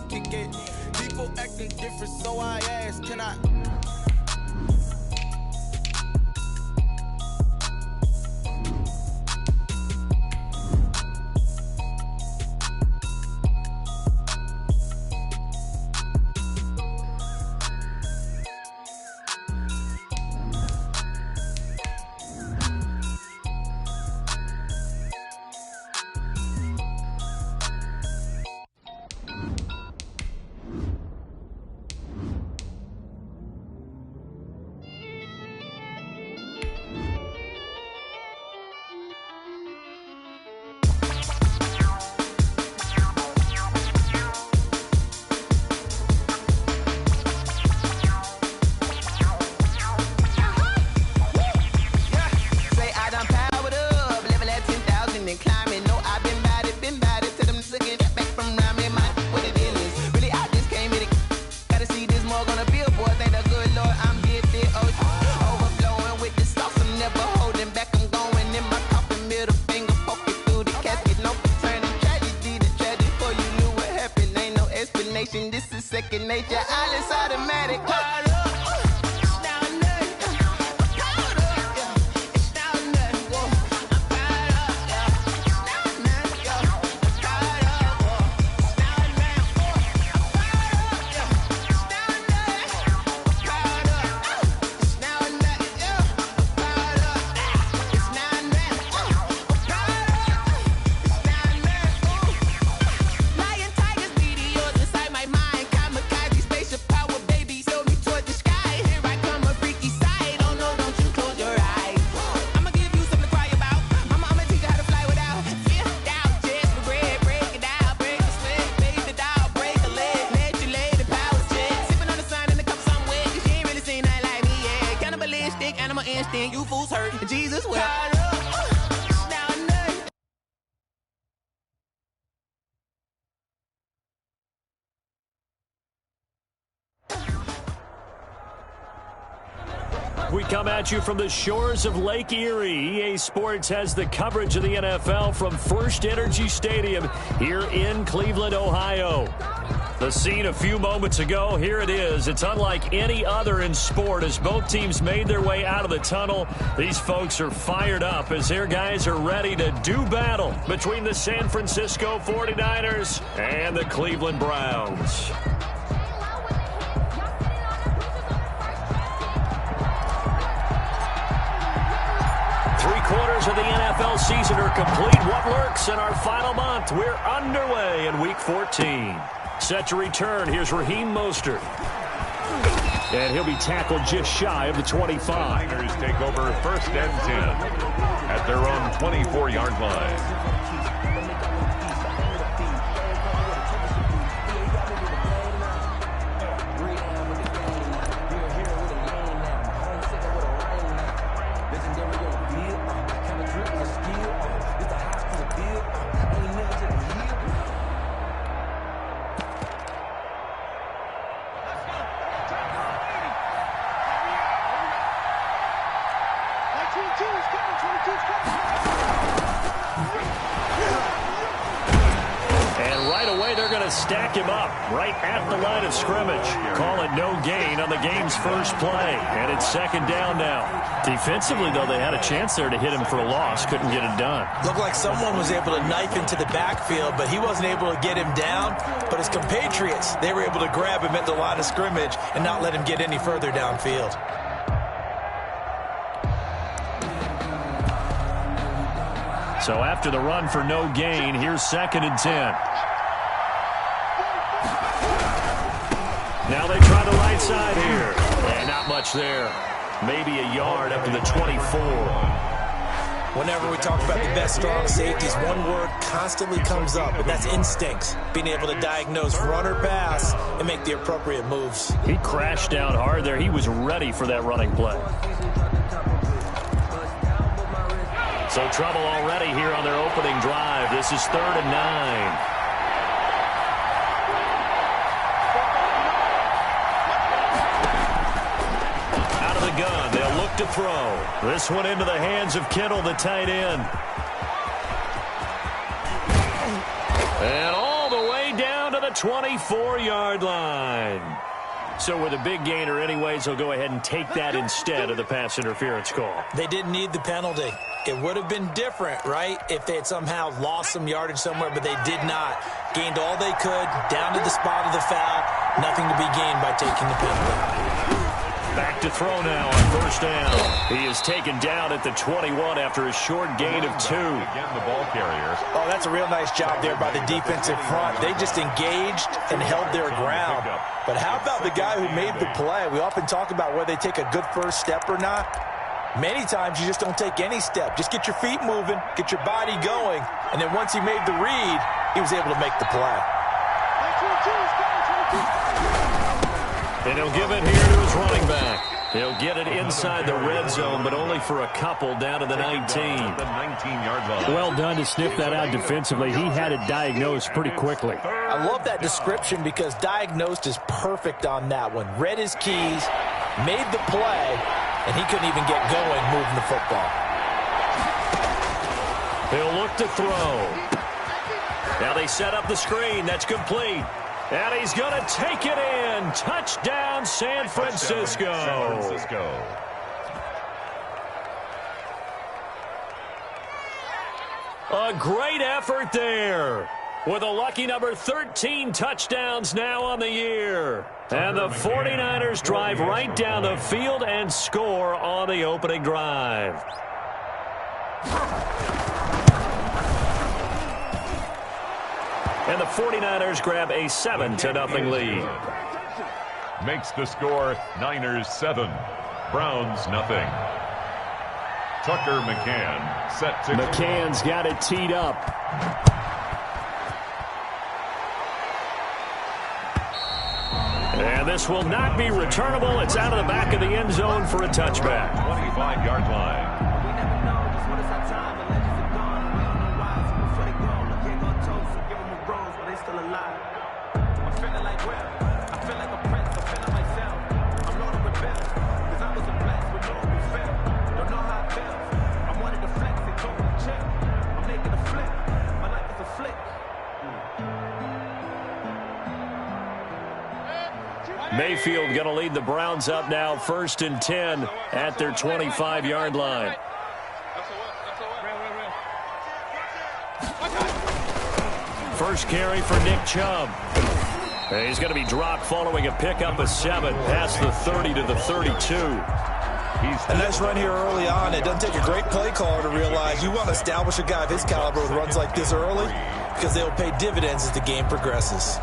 ticket. People acting different, so I asked, can I? This is second nature, all is automatic. You fools hurt. Jesus will. We come at you from the shores of Lake Erie. EA Sports has the coverage of the NFL from First Energy Stadium here in Cleveland, Ohio. The scene a few moments ago, here it is. It's unlike any other in sport as both teams made their way out of the tunnel. These folks are fired up as their guys are ready to do battle between the San Francisco 49ers and the Cleveland Browns. Three-quarters of the NFL season are complete. What lurks in our final month? We're underway in Week 14. Set to return. Here's Raheem Mostert. And he'll be tackled just shy of the 25. Niners take over first and 10 at their own 24-yard line. And right away, they're going to stack him up right at the line of scrimmage. Call it no gain on the game's first play. And it's second down now. Defensively, though, they had a chance there to hit him for a loss. Couldn't get it done. Looked like someone was able to knife into the backfield, but he wasn't able to get him down. But his compatriots, they were able to grab him at the line of scrimmage and not let him get any further downfield. So after the run for no gain, here's second and 10. Now they try the right side here. And not much there. Maybe a yard up to the 24. Whenever we talk about the best strong safeties, one word constantly comes up, and that's instincts. Being able to diagnose run or pass and make the appropriate moves. He crashed down hard there. He was ready for that running play. So trouble already here on their opening drive. This is 3rd and 9. Out of the gun, they'll look to throw. This one into the hands of Kittle, the tight end. And all the way down to the 24-yard line. So with a big gainer anyways, they'll go ahead and take that instead of the pass interference call. They didn't need the penalty. It would have been different, right, if they had somehow lost some yardage somewhere, but they did not. Gained all they could, down to the spot of the foul. Nothing to be gained by taking the penalty. Back to throw now on first down. He is taken down at the 21 after a short gain of 2. Again, the ball carrier. Oh, that's a real nice job there by the defensive front. They just engaged and held their ground. But how about the guy who made the play? We often talk about whether they take a good first step or not. Many times you just don't take any step. Just get your feet moving, get your body going, and then once he made the read, he was able to make the play. And he'll give it here to his running back. He'll get it inside the red zone, but only for a couple down to the 19. The 19-yard line. Well done to sniff that out defensively. He had it diagnosed pretty quickly. I love that description because diagnosed is perfect on that one. Read his keys, made the play, and he couldn't even get going moving the football. He'll look to throw. Now they set up the screen. That's complete. And he's going to take it in. Touchdown, San Francisco. San Francisco. A great effort there. With a lucky number 13 touchdowns now on the year. And the 49ers drive right down the field and score on the opening drive. And the 49ers grab a 7-0 lead. Makes the score Niners 7, Browns nothing. Tucker McCann set to... McCann's got it teed up. And this will not be returnable. It's out of the back of the end zone for a touchback. 25-yard line. Mayfield going to lead the Browns up now, 1st and 10 at their 25-yard line. First carry for Nick Chubb. And he's going to be dropped following a pickup of 7 past the 30 to the 32. A nice run here early on. It doesn't take a great play caller to realize you want to establish a guy of his caliber with runs like this early because they'll pay dividends as the game progresses.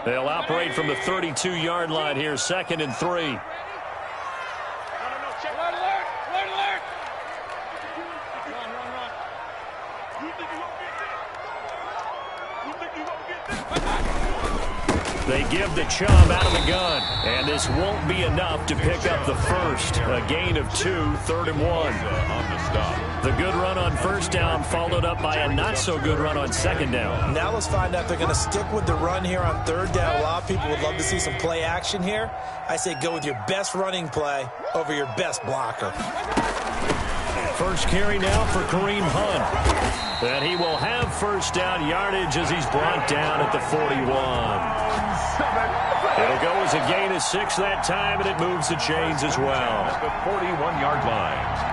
They'll operate from the 32-yard line here, 2nd and 3. They give the Chubb out of the gun, and this won't be enough to pick up the first. A gain of 2, 3rd and 1. On the stop. The good run on first down followed up by a not-so-good run on 2nd down. Now let's find out if they're going to stick with the run here on 3rd down. A lot of people would love to see some play action here. I say go with your best running play over your best blocker. First carry now for Kareem Hunt. And he will have first down yardage as he's brought down at the 41. It'll go as a gain of 6 that time, and it moves the chains as well. At the 41-yard line.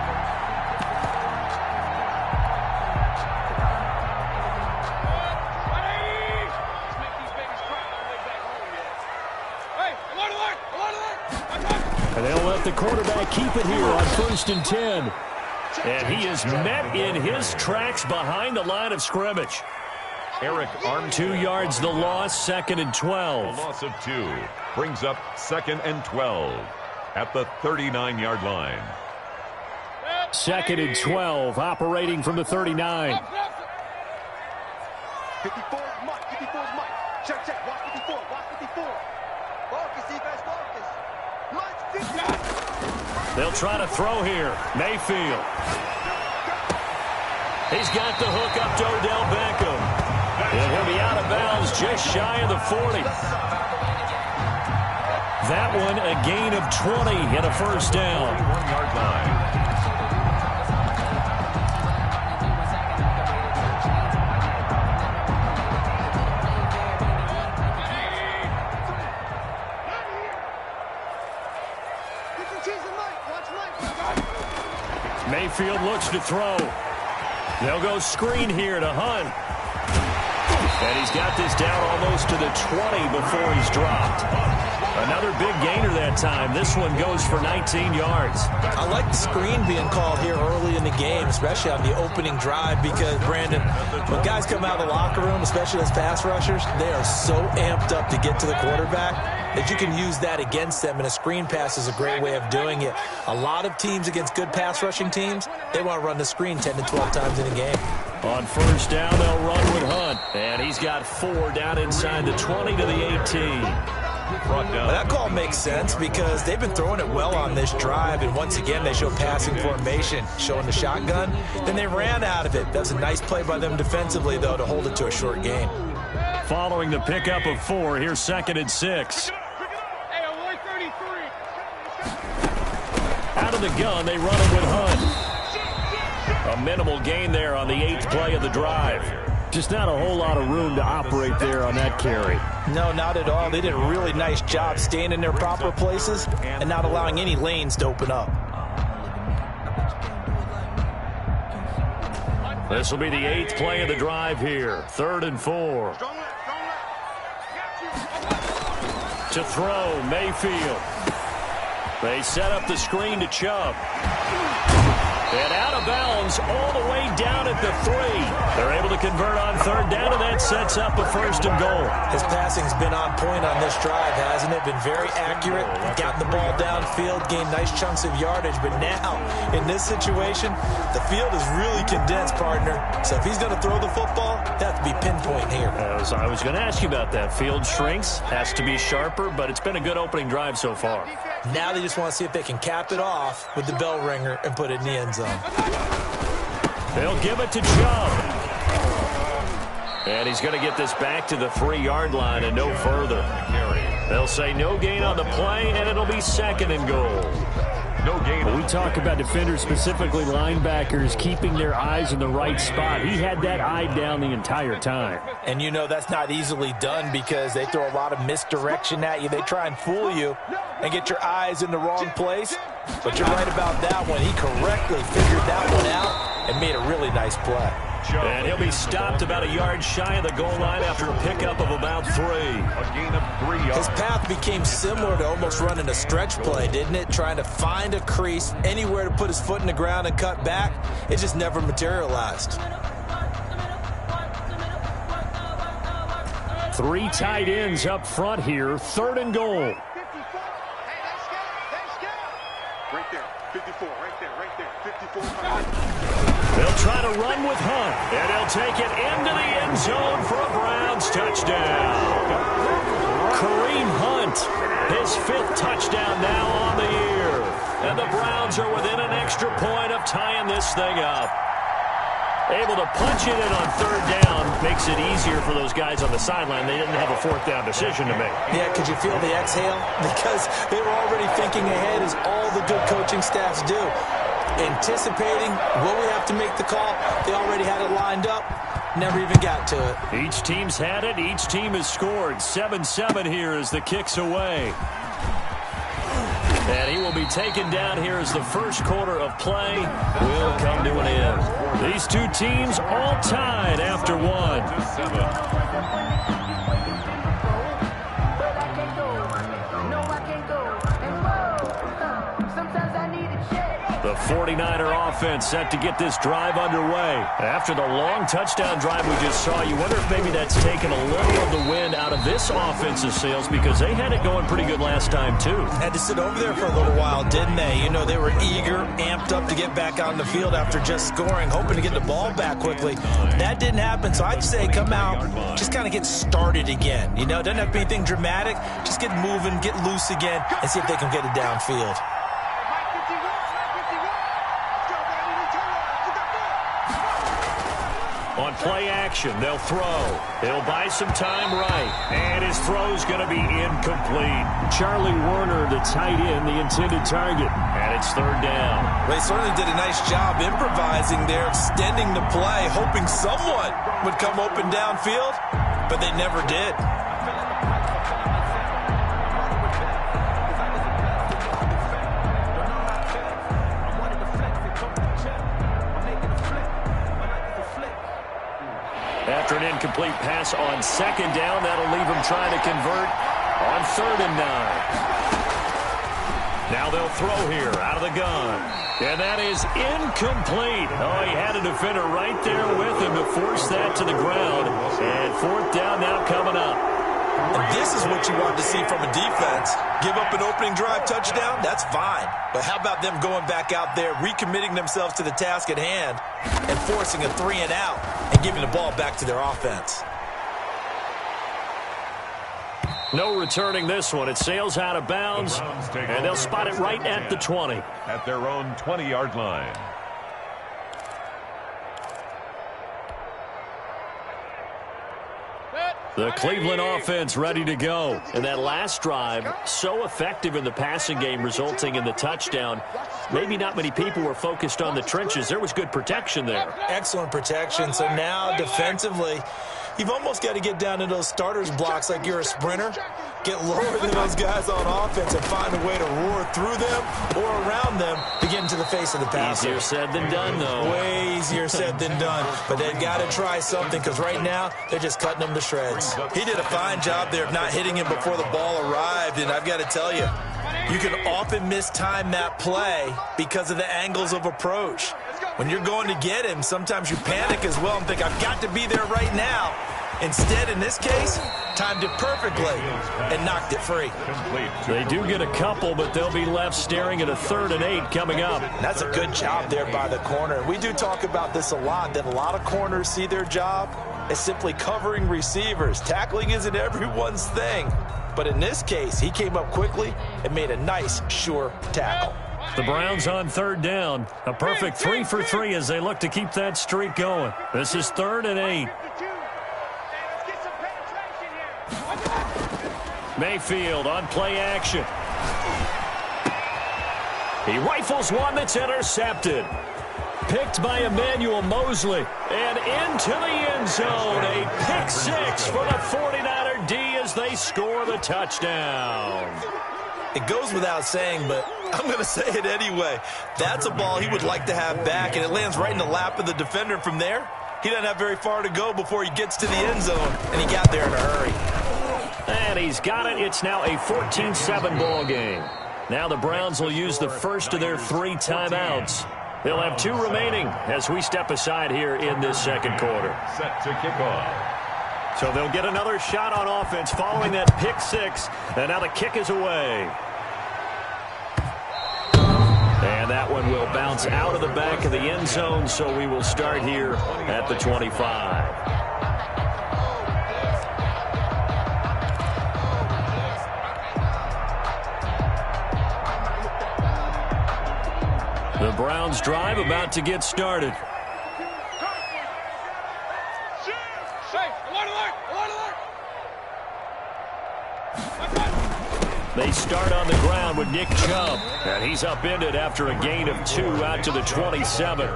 And they'll let the quarterback keep it here on 1st and 10. And he is met in his tracks behind the line of scrimmage. Eric Armstead. 2 yards the loss, 2nd and 12. A loss of 2 brings up 2nd and 12 at the 39-yard line. 2nd and 12, operating from the 39. 54 is Mike. 54 is Mike. Check, check. Watch 54. Watch 54. Focus, defense, focus. Mike 50. They'll try to throw here. Mayfield. He's got the hook up to Odell Beckham. And he'll be out of bounds just shy of the 40. That one a gain of 20 and a first down. 1-yard line. Mayfield looks to throw. They'll go screen here to Hunt. And he's got this down almost to the 20 before he's dropped. Another big gainer that time. This one goes for 19 yards. I like the screen being called here early in the game, especially on the opening drive, because, Brandon, when guys come out of the locker room, especially as pass rushers, they are so amped up to get to the quarterback that you can use that against them, and a screen pass is a great way of doing it. A lot of teams against good pass rushing teams, they want to run the screen 10 to 12 times in a game. On first down, they'll run with Hunt. And he's got 4 down inside the 20 to the 18. Well, that call makes sense because they've been throwing it well on this drive, and once again they show passing formation, showing the shotgun. Then they ran out of it. That's a nice play by them defensively, though, to hold it to a short gain. Following the pickup of 4, here's 2nd and 6. Out of the gun, they run it with Hunt. A minimal gain there on the 8th play of the drive. Just not a whole lot of room to operate there on that carry. No, not at all. They did a really nice job staying in their proper places and not allowing any lanes to open up. This will be the 8th play of the drive here. 3rd and 4. To throw, Mayfield. They set up the screen to Chubb. And out of bounds all the way down at the 3. They're able to convert on 3rd down, and that sets up a 1st and goal. His passing's been on point on this drive, hasn't it? Been very accurate, gotten the ball downfield, gained nice chunks of yardage. But now, in this situation, the field is really condensed, partner. So if he's going to throw the football, that has to be pinpoint here. I was going to ask you about that. Field shrinks, has to be sharper, but it's been a good opening drive so far. Now they just want to see if they can cap it off with the bell ringer and put it in the end zone. They'll give it to Chubb. And he's going to get this back to the 3-yard line and no further. They'll say no gain on the play, and it'll be 2nd and goal. No gain. We talk about defenders, specifically linebackers, keeping their eyes in the right spot. He had that eye down the entire time. And you know that's not easily done because they throw a lot of misdirection at you. They try and fool you and get your eyes in the wrong place. But you're right about that one. He correctly figured that one out and made a really nice play. And he'll be stopped about a yard shy of the goal line after a pickup of about 3. A gain of 3 yards. His path became similar to almost running a stretch play, didn't it? Trying to find a crease, anywhere to put his foot in the ground and cut back. It just never materialized. 3 tight ends up front here. 3rd and goal. Right there, 54, right there, 54. They'll try to run with Hunt, and he'll take it into the end zone for a Browns touchdown. Kareem Hunt, his 5th touchdown now on the year. And the Browns are within an extra point of tying this thing up. Able to punch it in on 3rd down makes it easier for those guys on the sideline. They didn't have a 4th down decision to make. Yeah, could you feel the exhale? Because they were already thinking ahead, as all the good coaching staffs do. Anticipating, will we have to make the call? They already had it lined up. Never even got to it. Each team's had it. Each team has scored. 7-7 here as the kick's away. And he will be taken down here as the first quarter of play will come to an end. These two teams all tied after 1. The 49er offense set to get this drive underway. After the long touchdown drive we just saw, you wonder if maybe that's taken a little of the wind out of this offensive sails because they had it going pretty good last time, too. Had to sit over there for a little while, didn't they? You know, they were eager, amped up to get back on the field after just scoring, hoping to get the ball back quickly. That didn't happen, so I'd say come out, just kind of get started again. You know, doesn't have to be anything dramatic. Just get moving, get loose again, and see if they can get it downfield. On play action. They'll throw. He'll buy some time right. And his throw's going to be incomplete. Charlie Warner, the tight end, the intended target. And it's third down. They certainly did a nice job improvising there, extending the play, hoping someone would come open downfield, but they never did. After an incomplete pass on second down, that'll leave him trying to convert on 3rd and 9. Now they'll throw here out of the gun. And that is incomplete. Oh, he had a defender right there with him to force that to the ground. And 4th down now coming up. And this is what you want to see from a defense. Give up an opening drive touchdown, that's fine. But how about them going back out there, recommitting themselves to the task at hand, and forcing a 3-and-out and giving the ball back to their offense. No returning this one. It sails out of bounds, and they'll spot it right at the 20. At their own 20-yard line. The Cleveland offense ready to go. And that last drive, so effective in the passing game, resulting in the touchdown. Maybe not many people were focused on the trenches. There was good protection there. Excellent protection. So now defensively, you've almost got to get down to those starters blocks like you're a sprinter. Get lower than those guys on offense and find a way to roar through them or around them to get into the face of the passer. Easier said than done, though. Way easier said than done. But they've got to try something because right now they're just cutting them to shreds. He did a fine job there of not hitting him before the ball arrived. And I've got to tell you, you can often mistime that play because of the angles of approach. When you're going to get him, sometimes you panic as well and think, I've got to be there right now. Instead, in this case, timed it perfectly and knocked it free. They do get a couple, but they'll be left staring at a 3rd and 8 coming up. That's a good job there by the corner. We do talk about this a lot, that a lot of corners see their job as simply covering receivers. Tackling isn't everyone's thing. But in this case, he came up quickly and made a nice, sure tackle. The Browns on 3rd down. A perfect 3 for 3 as they look to keep that streak going. This is 3rd and 8. Mayfield on play action. He rifles one that's intercepted. Picked by Emmanuel Mosley. And into the end zone. A pick 6 for the 49er D as they score the touchdown. It goes without saying, but I'm going to say it anyway. That's a ball he would like to have back, and it lands right in the lap of the defender. From there, he doesn't have very far to go before he gets to the end zone, and he got there in a hurry. And he's got it. It's now a 14-7 ball game. Now the Browns will use the first of their 3 timeouts. They'll have 2 remaining as we step aside here in this second quarter. Set to kick off. So they'll get another shot on offense following that pick 6. And now the kick is away. And that one will bounce out of the back of the end zone, so we will start here at the 25. The Browns drive about to get started. They start on the ground with Nick Chubb, and he's upended after a gain of 2 out to the 27.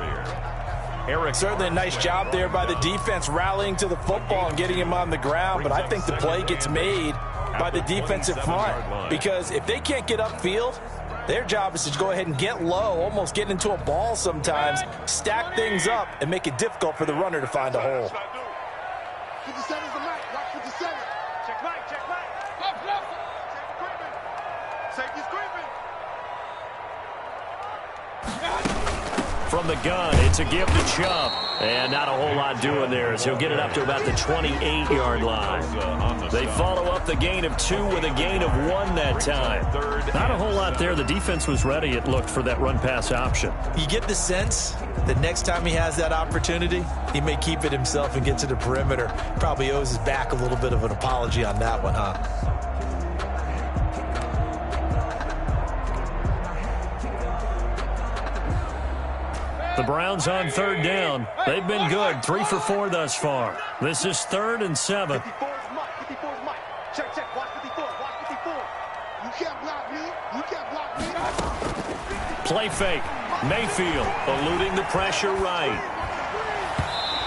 Eric, certainly a nice job there by the defense rallying to the football and getting him on the ground, but I think the play gets made by the defensive front because if they can't get upfield, their job is to go ahead and get low, almost get into a ball sometimes, stack things up, and make it difficult for the runner to find a hole. 57's the mic. Watch 57. Check mic. Check mic. Safety's creeping. From the gun, it's a give to Chubb. And not a whole lot doing there as he'll get it up to about the 28-yard line. They follow up the gain of 2 with a gain of 1 that time. Not a whole lot there. The defense was ready, it looked, for that run-pass option. You get the sense that next time he has that opportunity, he may keep it himself and get to the perimeter. Probably owes his back a little bit of an apology on that one, huh? The Browns on third down. They've been good, 3 for 4 thus far. This is 3rd and 7. 54's Mike. 54's Mike. Check, check. Watch 54. Watch 54. You can't block me. You can't block me. Play fake. Mayfield eluding the pressure right.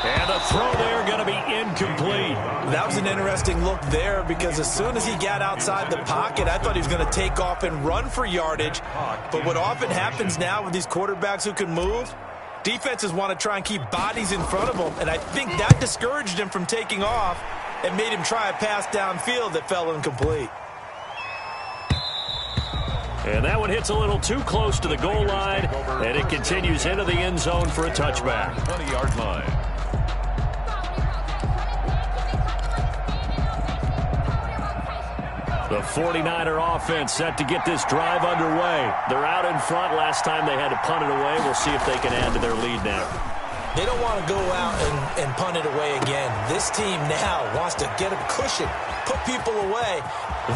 And the throw there going to be incomplete. That was an interesting look there because as soon as he got outside the pocket, I thought he was going to take off and run for yardage. But what often happens now with these quarterbacks who can move, defenses want to try and keep bodies in front of them, and I think that discouraged him from taking off and made him try a pass downfield that fell incomplete. And that one hits a little too close to the goal line, and it continues into the end zone for a touchback. 20-yard line. The 49er offense set to get this drive underway. They're out in front. Last time they had to punt it away. We'll see if they can add to their lead now. They don't want to go out and punt it away again. This team now wants to get a cushion, put people away.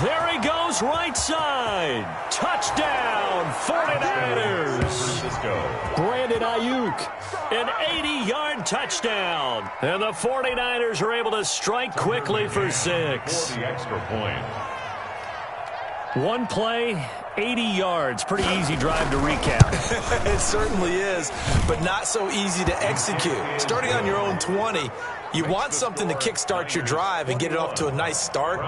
There he goes, right side. Touchdown, 49ers. Brandon Ayuk, an 80-yard touchdown. And the 49ers are able to strike quickly for 6. For the extra point. One play, 80 yards. Pretty easy drive to recap. It certainly is, but not so easy to execute. Starting on your own 20, you want something to kickstart your drive and get it off to a nice start.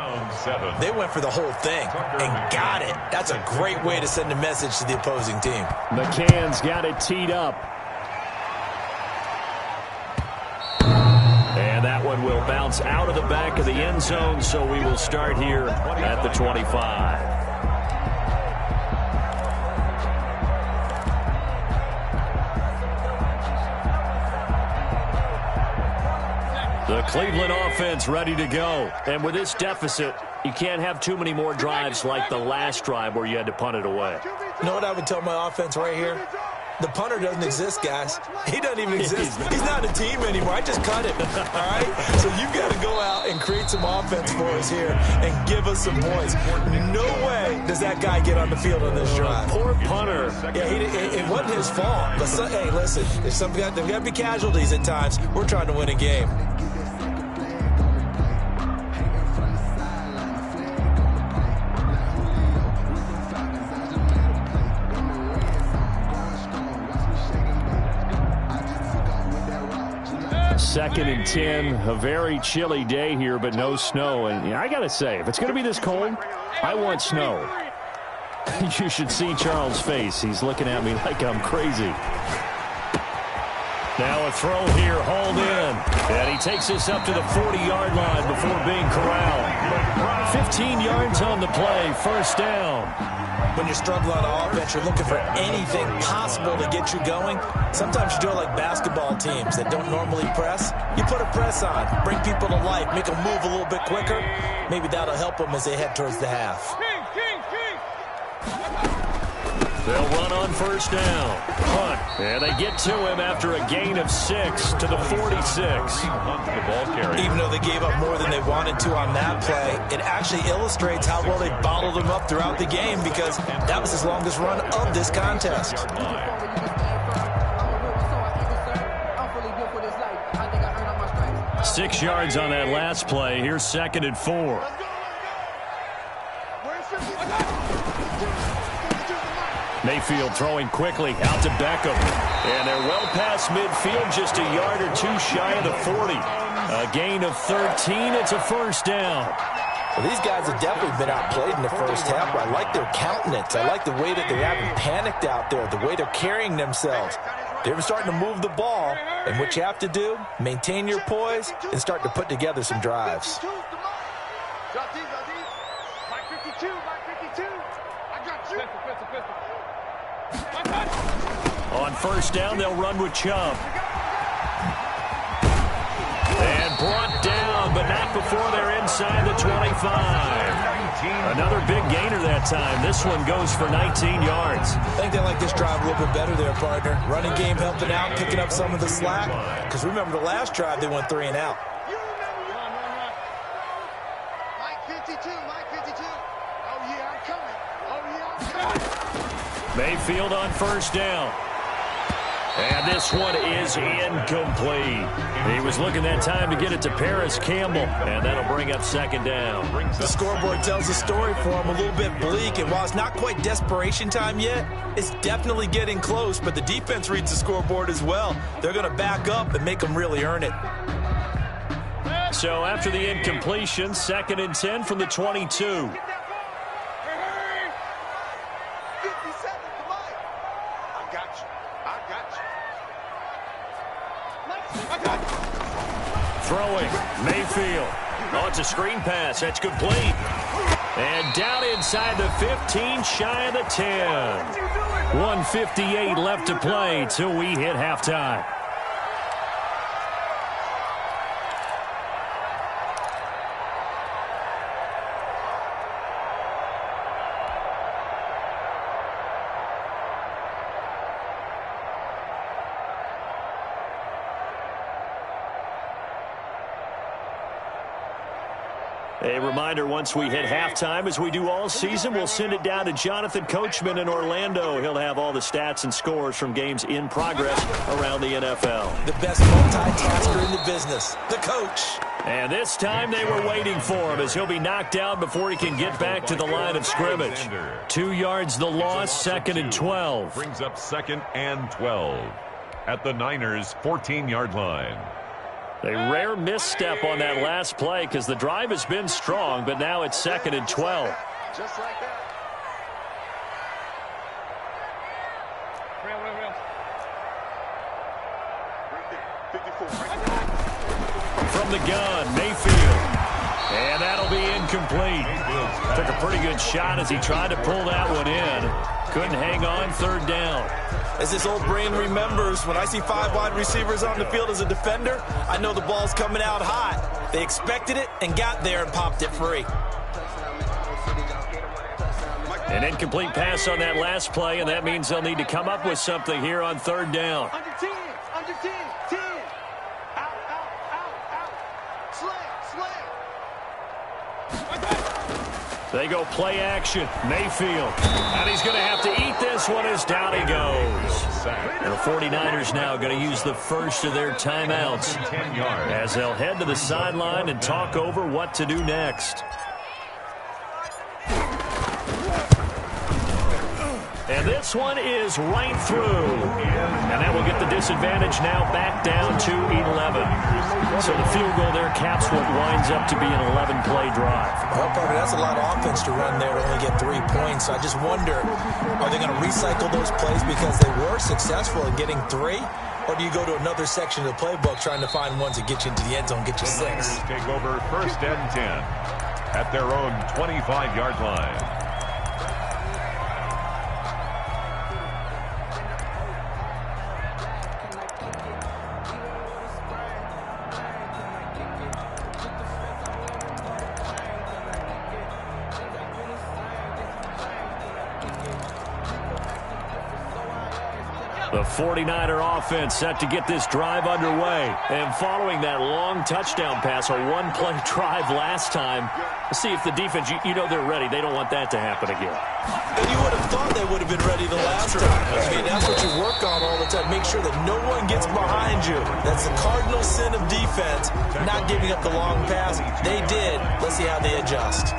They went for the whole thing and got it. That's a great way to send a message to the opposing team. McCann's got it teed up. And that one will bounce out of the back of the end zone, so we will start here at the 25. The Cleveland offense ready to go. And with this deficit, you can't have too many more drives like the last drive where you had to punt it away. You know what I would tell my offense right here? The punter doesn't exist, guys. He doesn't even exist. He's not a team anymore. I just cut him, all right? So you've got to go out and create some offense for us here and give us some points. No way does that guy get on the field on this drive. Poor punter. Yeah, it wasn't his fault. But, hey, listen, there's got to be casualties at times. We're trying to win a game. Second and 10, a very chilly day here, but no snow. And I got to say, if it's going to be this cold, I want snow. You should see Charles' face. He's looking at me like I'm crazy. Now a throw here, hauled in. And he takes us up to the 40-yard line before being corralled. 15 yards on the play, first down. When you're struggling on offense, you're looking for anything possible to get you going. Sometimes you do it like basketball teams that don't normally press. You put a press on, bring people to life, make them move a little bit quicker. Maybe that'll help them as they head towards the half. They'll run on first down. Punt. And they get to him after a gain of 6 to the 46. Even though they gave up more than they wanted to on that play, it actually illustrates how well they bottled them up throughout the game because that was his longest run of this contest. 6 yards on that last play. Here's 2nd and 4. Mayfield throwing quickly out to Beckham. And they're well past midfield, just a yard or two shy of the 40. A gain of 13. It's a first down. Well, these guys have definitely been outplayed in the first half, but I like their countenance. I like the way that they haven't panicked out there, the way they're carrying themselves. They're starting to move the ball, and what you have to do, maintain your poise and start to put together some drives. On first down, they'll run with Chubb. And brought down, but not before they're inside the 25. Another big gainer that time. This one goes for 19 yards. I think they like this drive a little bit better there, partner. Running game helping out, picking up some of the slack. Because remember the last drive, they went 3 and out. Mayfield on first down. And this one is incomplete. He was looking that time to get it to Paris Campbell, and that'll bring up second down. The scoreboard tells the story for him, a little bit bleak, and while it's not quite desperation time yet, it's definitely getting close, but the defense reads the scoreboard as well. They're going to back up and make them really earn it. So after the incompletion, 2nd and 10 from the 22. Throwing, Mayfield. Oh, it's a screen pass. That's complete. And down inside the 15, shy of the 10. 1:58 left to play till we hit halftime. A reminder, once we hit halftime, as we do all season, we'll send it down to Jonathan Coachman in Orlando. He'll have all the stats and scores from games in progress around the NFL. The best multitasker in the business, the coach. And this time they were waiting for him as he'll be knocked down before he can get back to the line of scrimmage. 2 yards the loss, 2nd and 12. Brings up 2nd and 12 at the Niners' 14-yard line. A rare misstep on that last play because the drive has been strong, but now it's 2nd and 12. Just like that. From the gun, Mayfield. And that'll be incomplete. Took a pretty good shot as he tried to pull that one in. Couldn't hang on, 3rd down. As this old brain remembers, when I see 5 wide receivers on the field as a defender, I know the ball's coming out hot. They expected it and got there and popped it free. An incomplete pass on that last play, and that means they'll need to come up with something here on 3rd down. Under 10, 10. Out. Slam. They go play action. Mayfield. And he's going to have to eat this one as down he goes. And the 49ers now going to use the first of their timeouts as they'll head to the sideline and talk over what to do next. And this one is right through. And that will get the disadvantage now back down to 11. So the field goal there caps what winds up to be an 11-play drive. Well, Parker, that's a lot of offense to run there to only get 3 points. So I just wonder, are they going to recycle those plays because they were successful in getting 3? Or do you go to another section of the playbook trying to find ones that get you into the end zone, get you 6? Take over 1st and 10 at their own 25-yard line. The 49er offense set to get this drive underway. And following that long touchdown pass, a 1-play drive last time, let's see if the defense, you know they're ready. They don't want that to happen again. And you would have thought they would have been ready the last time. I mean, that's what you work on all the time. Make sure that no one gets behind you. That's the cardinal sin of defense, not giving up the long pass. They did. Let's see how they adjust.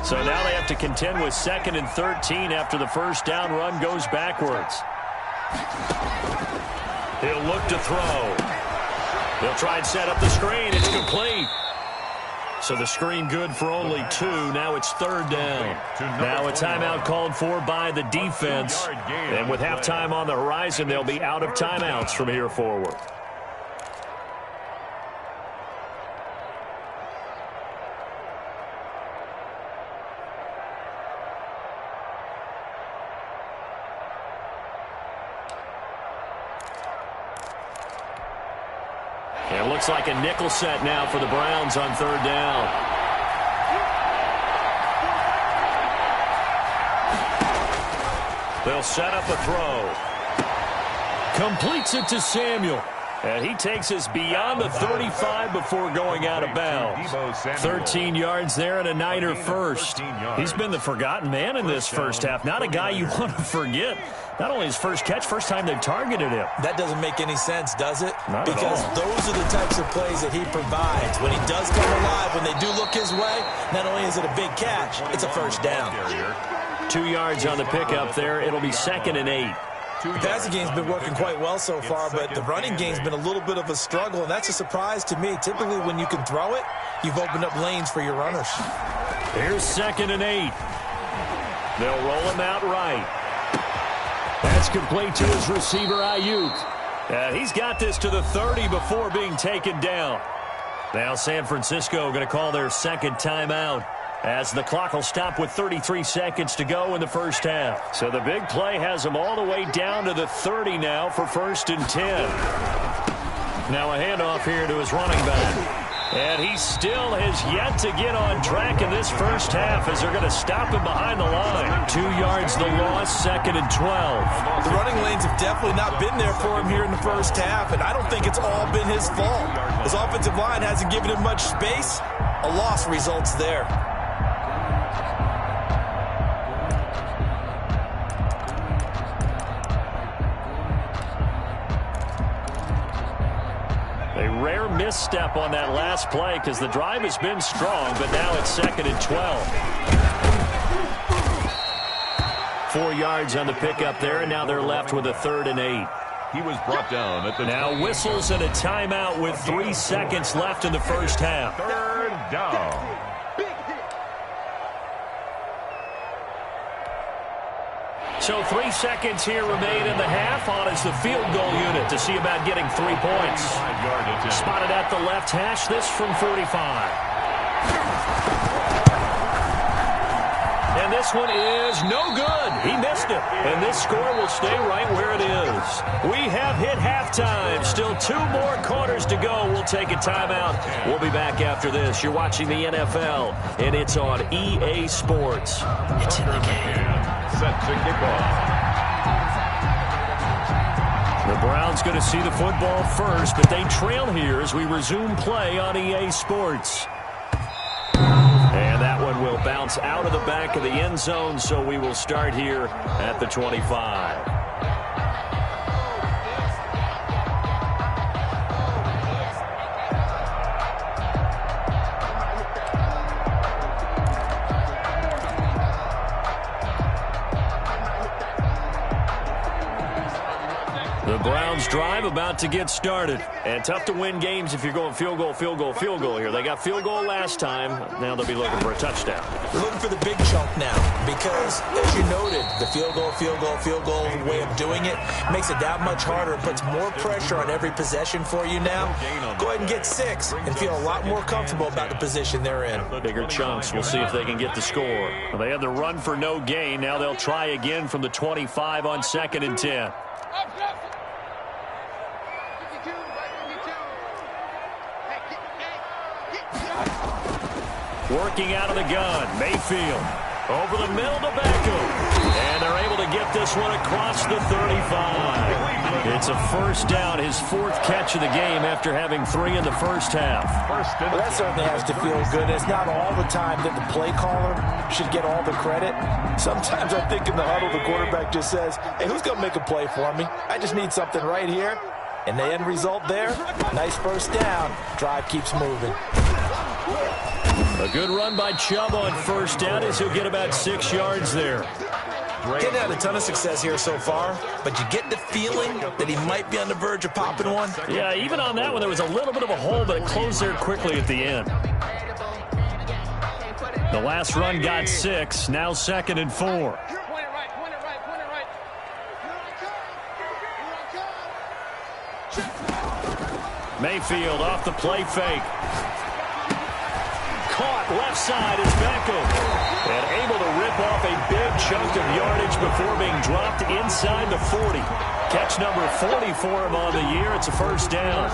So now they have to contend with 2nd and 13 after the first down run goes backwards. He'll look to throw. He'll try and set up the screen. It's complete. So the screen good for only 2. Now it's 3rd down. Now a timeout called for by the defense. And with halftime on the horizon, they'll be out of timeouts from here forward. It looks like a nickel set now for the Browns on 3rd down. They'll set up a throw. Completes it to Samuel. And he takes us beyond the 35 before going out of bounds. 13 yards there and a Niner first. He's been the forgotten man in this first half. Not a guy you want to forget. Not only his first catch, first time they've targeted him. That doesn't make any sense, does it? Not because at all. Those are the types of plays that he provides. When he does come alive, when they do look his way, not only is it a big catch, it's a first down. 2 yards on the pickup there. It'll be 2nd and 8. The passing game's been working quite well so far, but the running game's been a little bit of a struggle, and that's a surprise to me. Typically, when you can throw it, you've opened up lanes for your runners. Here's 2nd and 8. They'll roll him out right. That's complete to his receiver, Ayuk. He's got this to the 30 before being taken down. Now San Francisco going to call their second timeout, as the clock will stop with 33 seconds to go in the first half. So the big play has them all the way down to the 30 now for 1st and 10. Now a handoff here to his running back. And he still has yet to get on track in this first half, as they're going to stop him behind the line. 2 yards the loss, 2nd and 12. The running lanes have definitely not been there for him here in the first half, and I don't think it's all been his fault. His offensive line hasn't given him much space. A loss results there. A rare misstep on that last play, because the drive has been strong, but now it's 2nd and 12. 4 yards on the pickup there, and now they're left with a 3rd and 8. He was brought down at the now whistles and a timeout with 3 seconds left in the first half. 3rd down. So 3 seconds here remain in the half. On is the field goal unit to see about getting 3 points. Spotted at the left hash, this from 45. And this one is no good. He missed it. And this score will stay right where it is. We have hit halftime. Still 2 more quarters to go. We'll take a timeout. We'll be back after this. You're watching the NFL, and it's on EA Sports. It's in the game. Set to kick off. The Browns going to see the football first, but they trail here as we resume play on EA Sports. And that one will bounce out of the back of the end zone, so we will start here at the 25. The Browns drive about to get started. And tough to win games if you're going field goal, field goal, field goal here. They got field goal last time. Now they'll be looking for a touchdown. They're looking for the big chunk now because, as you noted, the field goal way of doing it makes it that much harder and puts more pressure on every possession for you now. Go ahead and get 6 and feel a lot more comfortable about the position they're in. Bigger chunks. We'll see if they can get the score. Well, they had the run for no gain. Now they'll try again from the 25 on 2nd and 10. Working out of the gun, Mayfield. Over the middle to Beckham. And they're able to get this one across the 35. It's a first down, his 4th catch of the game after having 3 in the first half. Well, that certainly has to feel good. It's not all the time that the play caller should get all the credit. Sometimes I think in the huddle, the quarterback just says, hey, who's going to make a play for me? I just need something right here. And the end result there, nice first down. Drive keeps moving. A good run by Chubb on first down as he'll get about 6 yards there. Getting had a ton of success here so far, but you get the feeling that he might be on the verge of popping one. Yeah, even on that one, there was a little bit of a hole, but it closed there quickly at the end. The last run got 6, now 2nd and 4. Mayfield off the play fake. Caught left side is Beckham. And able to rip off a big chunk of yardage before being dropped inside the 40. Catch number 40 for him on the year. It's a first down.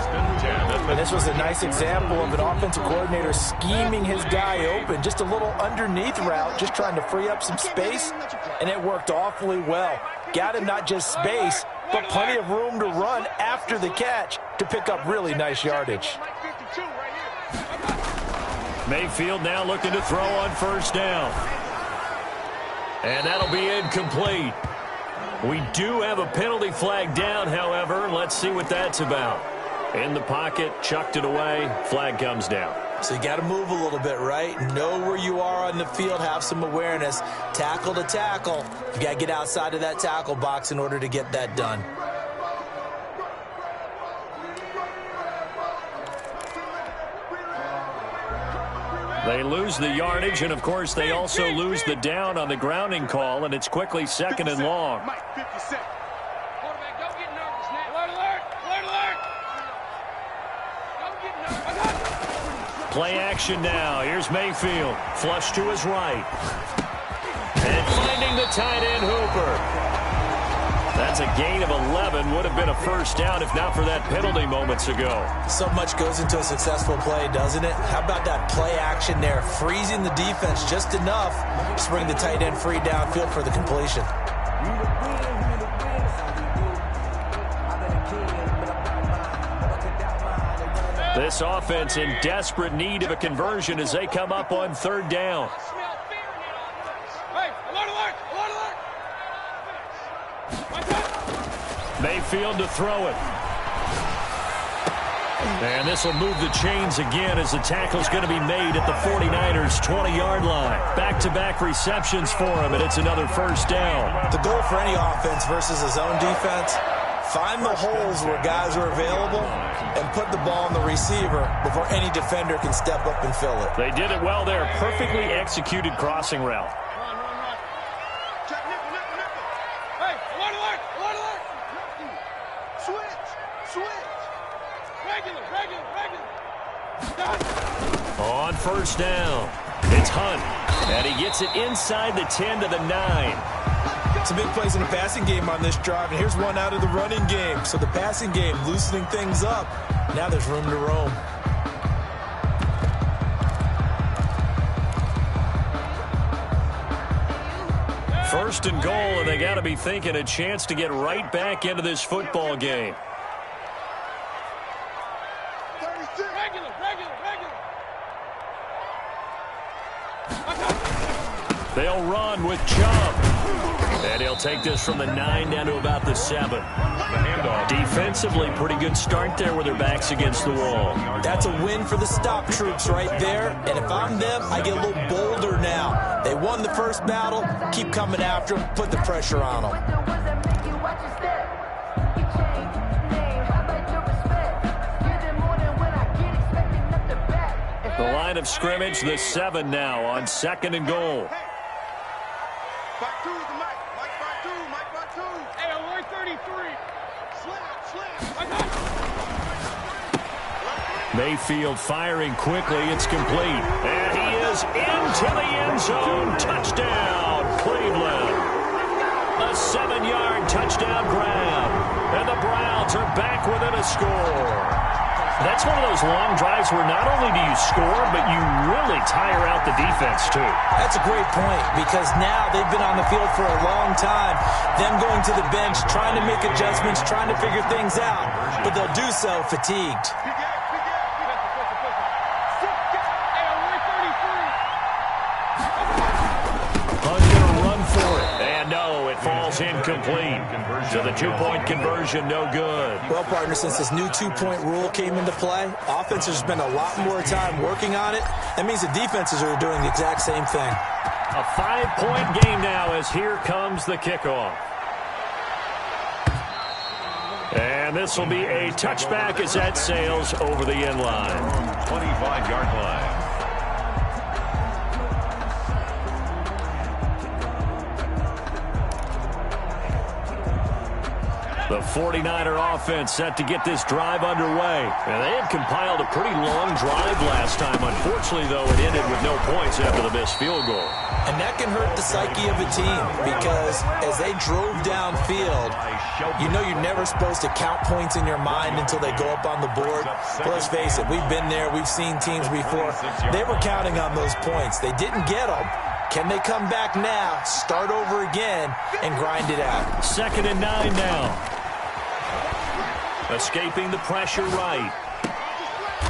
And this was a nice example of an offensive coordinator scheming his guy open. Just a little underneath route, just trying to free up some space. And it worked awfully well. got him not just space, but plenty of room to run after the catch to pick up really nice yardage. Mayfield now looking to throw on first down. And that'll be incomplete. We do have a penalty flag down, however. Let's see what that's about. In the pocket, chucked it away, flag comes down. So you got to move a little bit, right? Know where you are on the field, have some awareness. Tackle to tackle. You got to get outside of that tackle box in order to get that done. They lose the yardage, and, of course, they also lose the down on the grounding call, and it's quickly 2nd and long. Play action now. Here's Mayfield. Flush to his right. And finding the tight end, Hooper. That's a gain of 11. Would have been a first down if not for that penalty moments ago. So much goes into a successful play, doesn't it? How about that play action there? Freezing the defense just enough to bring the tight end free downfield for the completion. This offense in desperate need of a conversion as they come up on 3rd down. Mayfield to throw it. And this will move the chains again as the tackle's going to be made at the 49ers' 20-yard line. Back-to-back receptions for him, and it's another first down. The goal for any offense versus a zone defense, find the holes where guys are available and put the ball on the receiver before any defender can step up and fill it. They did it well there. Perfectly executed crossing route. On first down, it's Hunt, and he gets it inside the 10 to the 9. Some big plays in the passing game on this drive, and here's one out of the running game. So the passing game loosening things up. Now there's room to roam. First and goal, and they got to be thinking a chance to get right back into this football game. They'll run with Chubb. And he'll take this from the 9 down to about the 7. Defensively, pretty good start there with their backs against the wall. That's a win for the stop troops right there. And if I'm them, I get a little bolder now. They won the first battle. Keep coming after them. Put the pressure on them. The line of scrimmage, the 7 now on 2nd and goal. Mayfield firing quickly. It's complete. And he is into the end zone. Touchdown, Cleveland. A 7-yard touchdown grab. And the Browns are back within a score. That's one of those long drives where not only do you score, but you really tire out the defense, too. That's a great point, because now they've been on the field for a long time. Them going to the bench, trying to make adjustments, trying to figure things out. But they'll do so fatigued. Incomplete. So the 2-point conversion, no good. Well, partner, since this new 2-point rule came into play, offenses spend a lot more time working on it. That means the defenses are doing the exact same thing. A 5-point game now as here comes the kickoff. And this will be a touchback as that sails over the end line. 25-yard line. The 49er offense set to get this drive underway. And they had compiled a pretty long drive last time. Unfortunately, though, it ended with no points after the missed field goal. And that can hurt the psyche of a team, because as they drove downfield, you know you're never supposed to count points in your mind until they go up on the board. But let's face it, we've been there. We've seen teams before. They were counting on those points. They didn't get them. Can they come back now, start over again, and grind it out? 2nd and 9 now. Escaping the pressure right.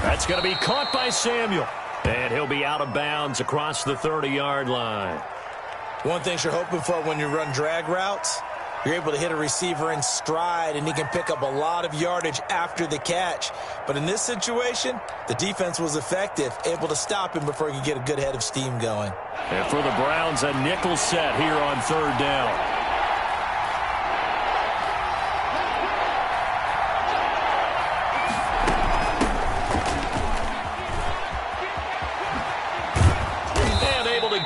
That's going to be caught by Samuel. And he'll be out of bounds across the 30-yard line. One thing you're hoping for when you run drag routes, you're able to hit a receiver in stride, and he can pick up a lot of yardage after the catch. But in this situation, the defense was effective, able to stop him before he could get a good head of steam going. And for the Browns, a nickel set here on 3rd down.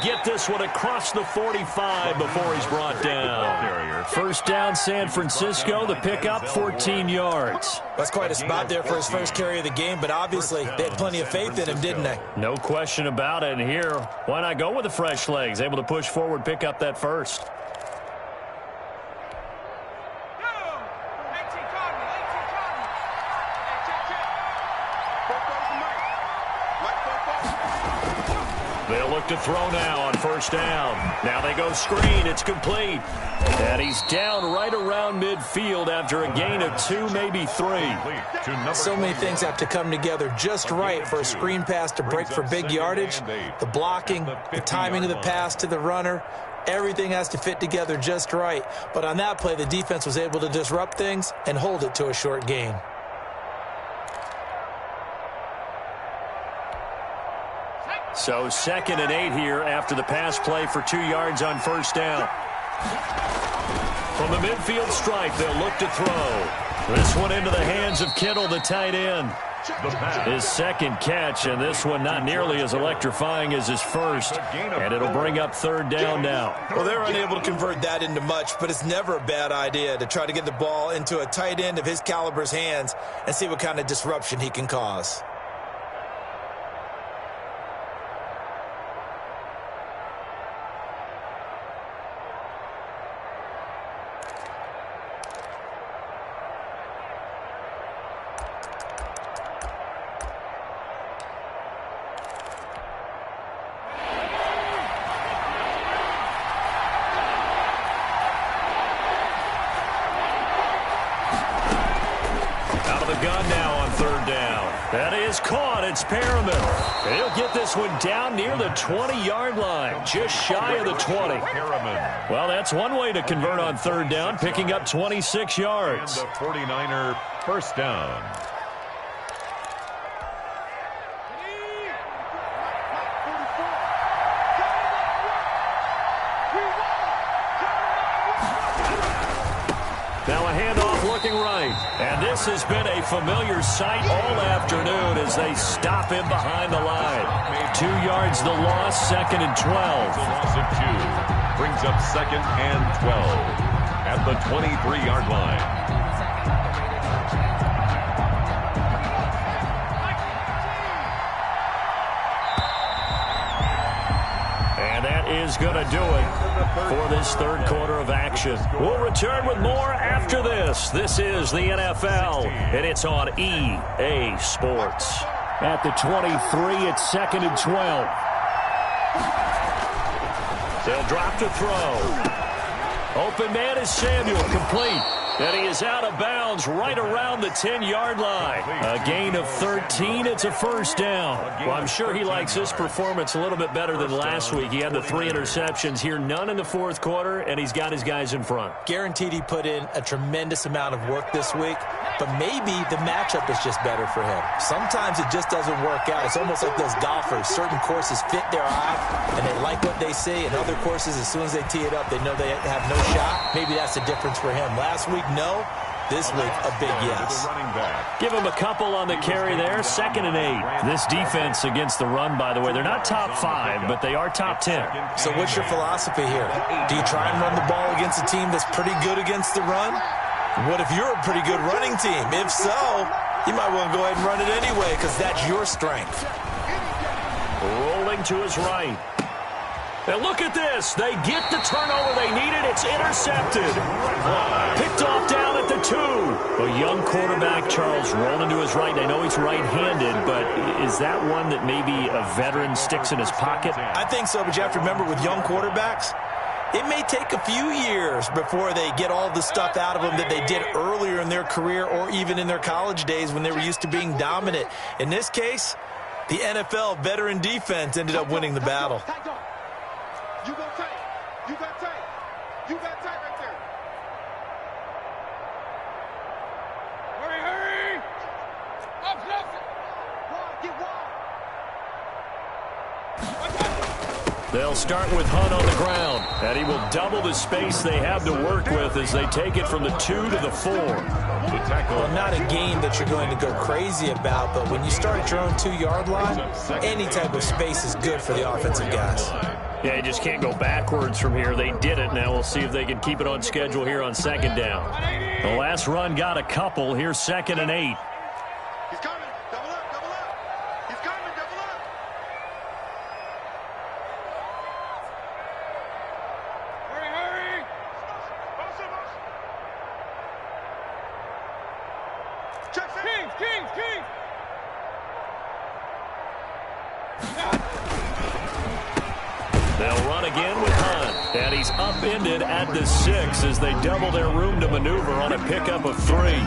Get this one across the 45 before he's brought down. 1st down, San Francisco. The pickup, 14 yards. That's quite a spot there for his first carry of the game, but obviously they had plenty of faith in him, didn't they? No question about it. And here, why not go with the fresh legs? Able to push forward, pick up that first. They'll look to throw now on 1st down. Now they go screen. It's complete. And he's down right around midfield after a gain of 2, maybe 3. So many things have to come together just right for a screen pass to break for big yardage. The blocking, the timing of the pass to the runner, everything has to fit together just right. But on that play, the defense was able to disrupt things and hold it to a short gain. So 2nd and 8 here after the pass play for 2 yards on 1st down. From the midfield stripe, they'll look to throw. This one into the hands of Kittle, the tight end. His 2nd catch, and this one not nearly as electrifying as his first. And it'll bring up 3rd down now. Well, they're unable to convert that into much, but it's never a bad idea to try to get the ball into a tight end of his caliber's hands and see what kind of disruption he can cause. Gun now on 3rd down. That is caught. It's Perriman. He'll get this one down near the 20-yard line, just shy of the 20. Well, that's one way to convert on 3rd down, picking up 26 yards. The 49er 1st down. Now a handoff looking right. And this has been a familiar sight all afternoon as they stop him behind the line. 2 yards the loss, 2nd and 12. The loss of 2 brings up 2nd and 12 at the 23-yard line. Is going to do it for this 3rd quarter of action. We'll return with more after this. This is the NFL, and it's on EA Sports. At the 23, it's 2nd and 12. They'll drop to throw. Open man is Samuel, complete. And he is out of bounds right around the 10-yard line. A gain of 13. It's a 1st down. Well, I'm sure he likes this performance a little bit better than last week. He had the 3 interceptions here, none in the 4th quarter, and he's got his guys in front. Guaranteed he put in a tremendous amount of work this week, but maybe the matchup is just better for him. Sometimes it just doesn't work out. It's almost like those golfers. Certain courses fit their eye, and they like what they see, and other courses, as soon as they tee it up, they know they have no shot. Maybe that's the difference for him. Last week, no. This week, a big yes. Give him a couple on the carry there. 2nd and 8. This defense against the run, by the way, they're not top 5, but they are top 10. So what's your philosophy here? Do you try and run the ball against a team that's pretty good against the run? What if you're a pretty good running team? If so, you might want to go ahead and run it anyway because that's your strength. Rolling to his right. And look at this. They get the turnover they needed. It's intercepted. Picked off down at the 2. A young quarterback, Charles, rolling to his right. I know he's right-handed, but is that one that maybe a veteran sticks in his pocket? I think so, but you have to remember with young quarterbacks, it may take a few years before they get all the stuff out of them that they did earlier in their career or even in their college days when they were used to being dominant. In this case, the NFL veteran defense ended up winning the battle. You go tight. You got tight. You got tight right there. Hurry, hurry. Up, left. Wide, get wide. They'll start with Hunt on the ground, and he will double the space they have to work with as they take it from the 2 to the 4. Well, not a game that you're going to go crazy about, but when you start at your own 2-yard line, any type of space is good for the offensive guys. Yeah, you just can't go backwards from here. They did it. Now we'll see if they can keep it on schedule here on 2nd down. The last run got a couple. Here's 2nd and 8. He's coming. Double up, double up. He's coming, double up. Hurry, hurry. Check, King. They'll run again with Hunt, and he's upended at the 6 as they double their room to maneuver on a pickup of 3.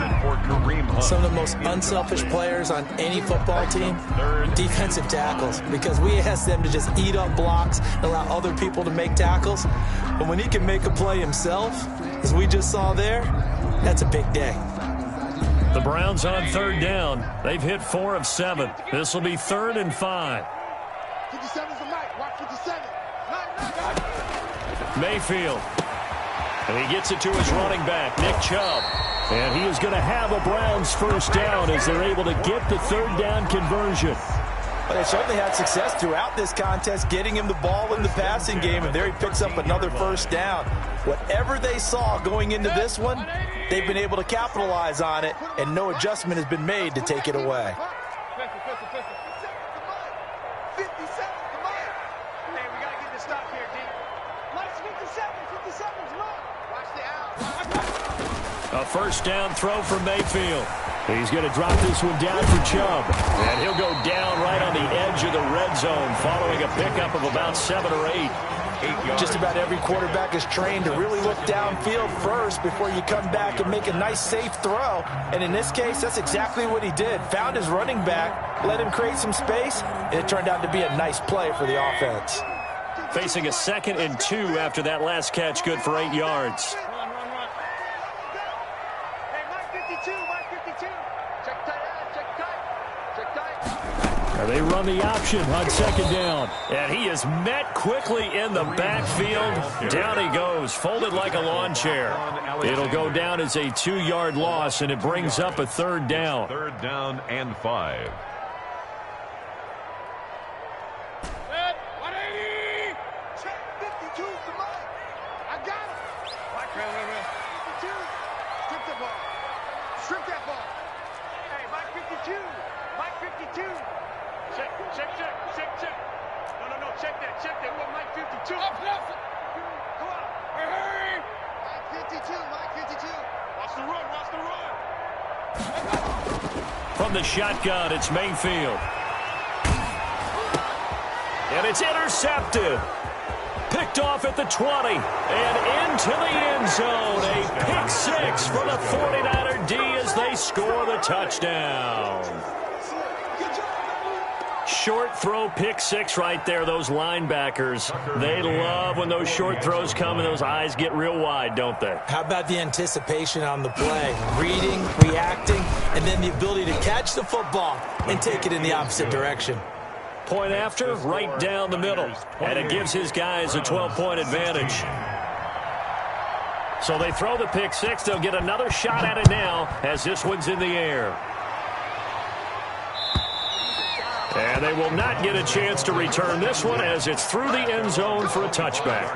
Some of the most unselfish players on any football team, defensive tackles, because we ask them to just eat up blocks and allow other people to make tackles. But when he can make a play himself, as we just saw there, that's a big day. The Browns on 3rd down. They've hit 4 of 7. This will be 3rd and 5. 57's the mic. Watch 57. Mayfield. And he gets it to his running back, Nick Chubb. And he is going to have a Browns first down as they're able to get the 3rd down conversion. But they certainly had success throughout this contest, getting him the ball in the passing game, and there he picks up another first down. Whatever they saw going into this one, they've been able to capitalize on it, and no adjustment has been made to take it away. A first down throw from Mayfield. He's going to drop this one down for Chubb. And he'll go down right on the edge of the red zone following a pickup of about 7 or 8. Just about every quarterback is trained to really look downfield first before you come back and make a nice, safe throw. And in this case, that's exactly what he did. Found his running back, let him create some space, and it turned out to be a nice play for the offense. Facing a 2nd and 2 after that last catch, good for 8 yards. And they run the option on 2nd down. And he is met quickly in the backfield. Down he goes, folded like a lawn chair. It'll go down as a 2-yard loss, and it brings up a 3rd down. 3rd down and 5. From the shotgun, it's Mayfield. And it's intercepted. Picked off at the 20 and into the end zone. A pick 6 for the 49er D as they score the touchdown. Short throw, pick 6 right there. Those linebackers, they love when those short throws come and those eyes get real wide, don't they? How about the anticipation on the play? Reading, reacting, and then the ability to catch the football and take it in the opposite direction. Point after, right down the middle. And it gives his guys a 12-point advantage. So they throw the pick 6. They'll get another shot at it now as this one's in the air. And they will not get a chance to return this one as it's through the end zone for a touchback.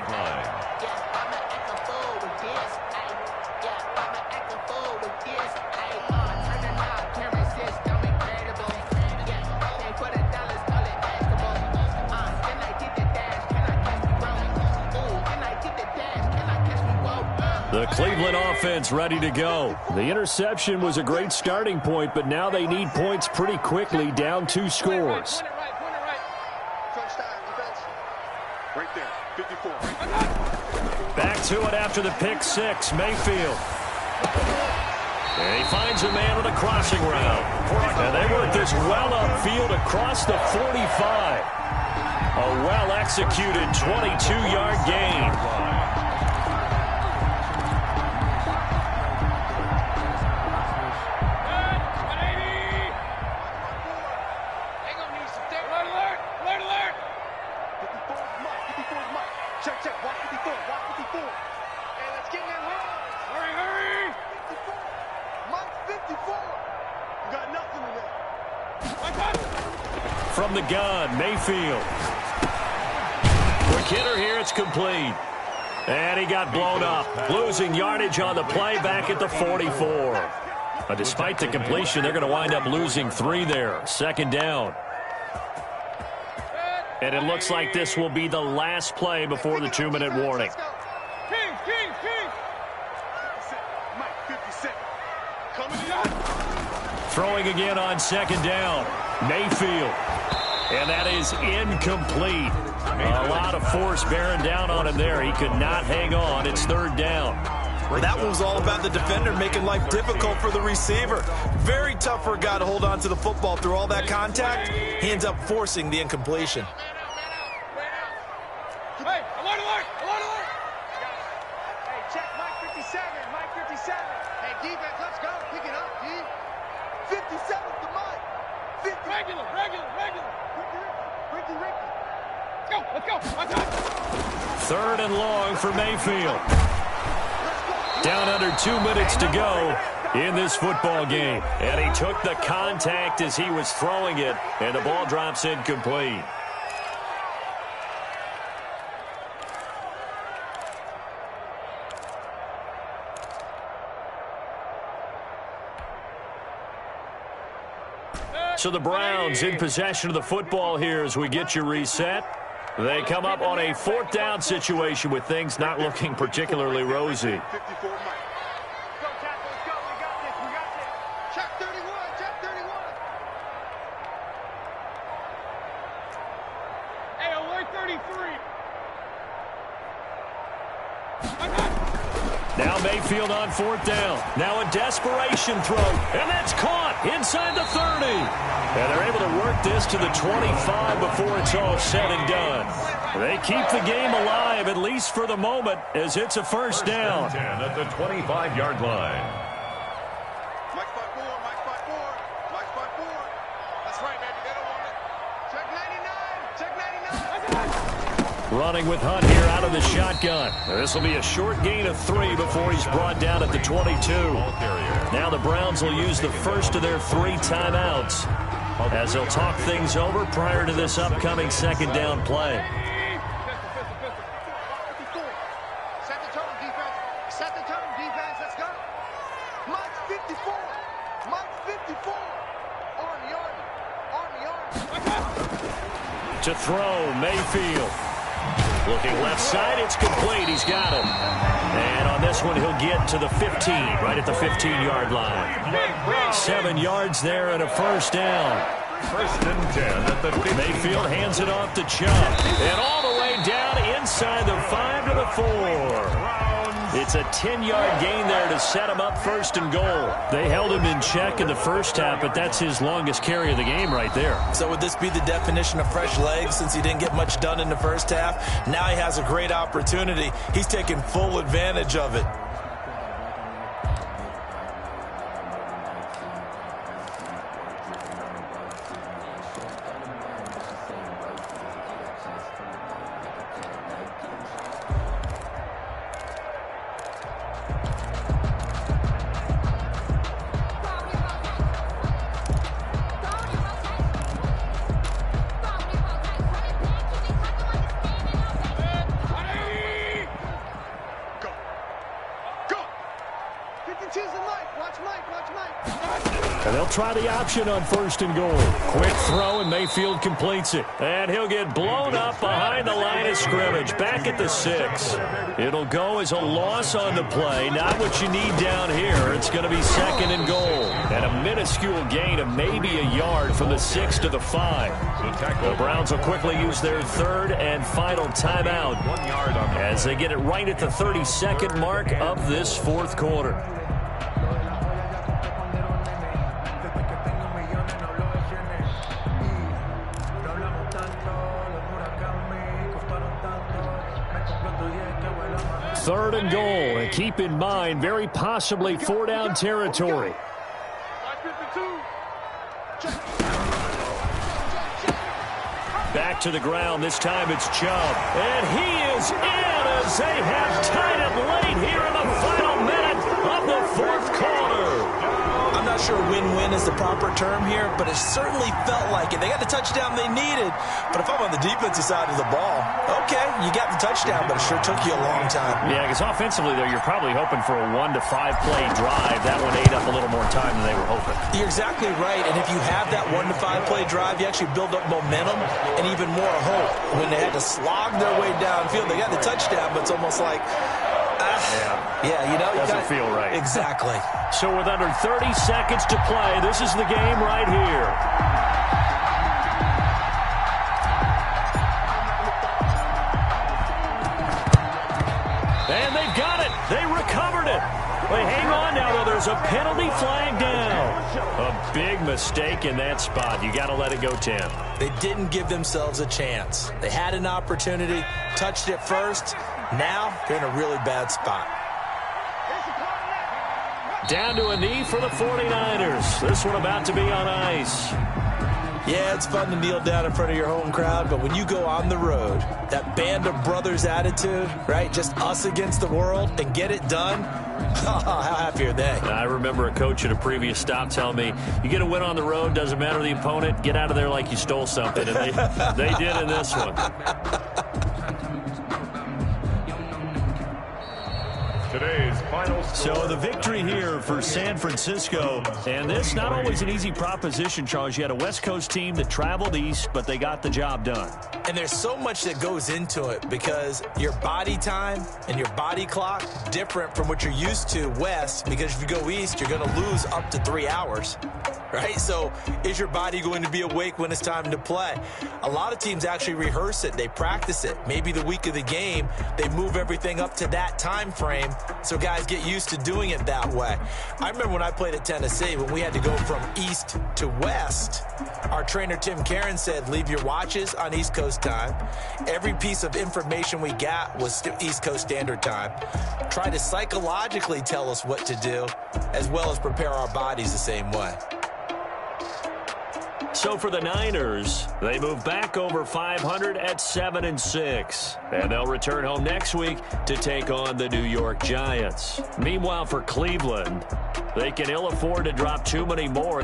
The Cleveland offense ready to go. The interception was a great starting point, but now they need points pretty quickly, down 2 scores. Right there, 54. Back to it after the pick 6, Mayfield. And he finds a man on a crossing route. And they work this well upfield across the 45. A well-executed 22-yard gain. From the gun, Mayfield. Quick hitter here, it's complete. And he got blown up, losing yardage on the play back at the 44. But despite the completion, they're going to wind up losing 3 there. Second down. And it looks like this will be the last play before the 2-minute warning. Throwing again on second down. Mayfield. And that is incomplete. A lot of force bearing down on him there. He could not hang on. It's third down. Well, that one was all about the defender making life difficult for the receiver. Very tough for a guy to hold on to the football through all that contact. He ends up forcing the incompletion. Hey, alert, alert, alert, alert. Hey, check Mike 57, Mike 57. Hey, defense, let's go. Pick it up, D. 57 to Mike. 50. Regular. Ricky. Let's go. Let's go. Third and long for Mayfield. Down under 2 minutes to go in this football game. And he took the contact as he was throwing it, and the ball drops incomplete. So the Browns in possession of the football here as we get you reset. They come up on a 4th down situation with things not looking particularly rosy. 54 Mike. Go, Tackle, let's go. We got this. Check 31, check 31. Hey, alert 33. Now Mayfield on 4th down. Now a desperation throw, and that's caught inside the 30. And they're able to work this to the 25 before it's all said and done. They keep the game alive, at least for the moment, as it's a first down. 10 at the 25-yard line. Mike's 5-4, Mike's 5-4, Mike's 5-4. That's right, baby. They don't want it. Check 99, check 99. Running with Hunt here out of the shotgun. This will be a short gain of 3 before he's brought down at the 22. Now the Browns will use the first of their 3 timeouts as they'll talk things over prior to this upcoming second down play. Set the tone, defense. Set the tone, defense. Let's go. Mike's 54. Mike's 54. Army. To throw, Mayfield. Looking left side, it's complete. He's got him. And on this one, he'll get to the 15, right at the 15-yard line. 7 yards there and a first down. First and 10 at the 15. Mayfield hands it off to Chubb. And all the way down inside the 5 to the 4. It's a 10-yard gain there to set him up first and goal. They held him in check in the first half, but that's his longest carry of the game right there. So would this be the definition of fresh legs since he didn't get much done in the first half? Now he has a great opportunity. He's taking full advantage of it. I'm choosing Mike. Watch Mike. Watch Mike. And they'll try the option on 1st and goal. Quick throw, and Mayfield completes it. And he'll get blown up behind the line of scrimmage, back at the 6. It'll go as a loss on the play. Not what you need down here. It's going to be 2nd and goal. And a minuscule gain of maybe a yard from the 6 to the 5. The Browns will quickly use their 3rd and final timeout as they get it right at the 32nd mark of this 4th quarter. Third and goal, and keep in mind, very possibly 4-down territory. Back to the ground. This time it's Chubb. And he is in as they have tied it late here in the final minute of the 4th quarter. I'm not sure win-win is the proper term here, but it certainly felt like it. They got the touchdown they needed, but if I'm on the defensive side of the ball, okay, you got the touchdown, but it sure took you a long time. Yeah, because offensively, though, you're probably hoping for a 1 to 5 play drive. That one ate up a little more time than they were hoping. You're exactly right, and if you have that 1 to 5 play drive, you actually build up momentum and even more hope. When they had to slog their way downfield, they got the touchdown, but it's almost like, yeah, you know, doesn't feel right. Exactly. So with under 30 seconds to play, this is the game right here. And they've got it. They recovered it. Wait, hang on now, though. There's a penalty flag down. A big mistake in that spot. You got to let it go, Tim. They didn't give themselves a chance. They had an opportunity, touched it first. Now they're in a really bad spot. Down to a knee for the 49ers. This one about to be on ice. Yeah, it's fun to kneel down in front of your home crowd, but when you go on the road, that band of brothers attitude, right, just us against the world, and get it done, how happy are they? I remember a coach at a previous stop telling me, you get a win on the road, doesn't matter the opponent, get out of there like you stole something, and they did in this one. Today's final score. So the victory here for San Francisco, and this not always an easy proposition, Charles. You had a West Coast team that traveled east, but they got the job done. And there's so much that goes into it because your body time and your body clock different from what you're used to west, because if you go east, you're going to lose up to 3 hours, right? So is your body going to be awake when it's time to play? A lot of teams actually rehearse it. They practice it. Maybe the week of the game, they move everything up to that time frame so guys get used to doing it that way. I remember when I played at Tennessee, when we had to go from east to west, our trainer Tim Caron said, leave your watches on East Coast time. Every piece of information we got was East Coast Standard Time. Try to psychologically tell us what to do, as well as prepare our bodies the same way. So for the Niners, they move back over 500 at 7-6. And they'll return home next week to take on the New York Giants. Meanwhile, for Cleveland, they can ill afford to drop too many more.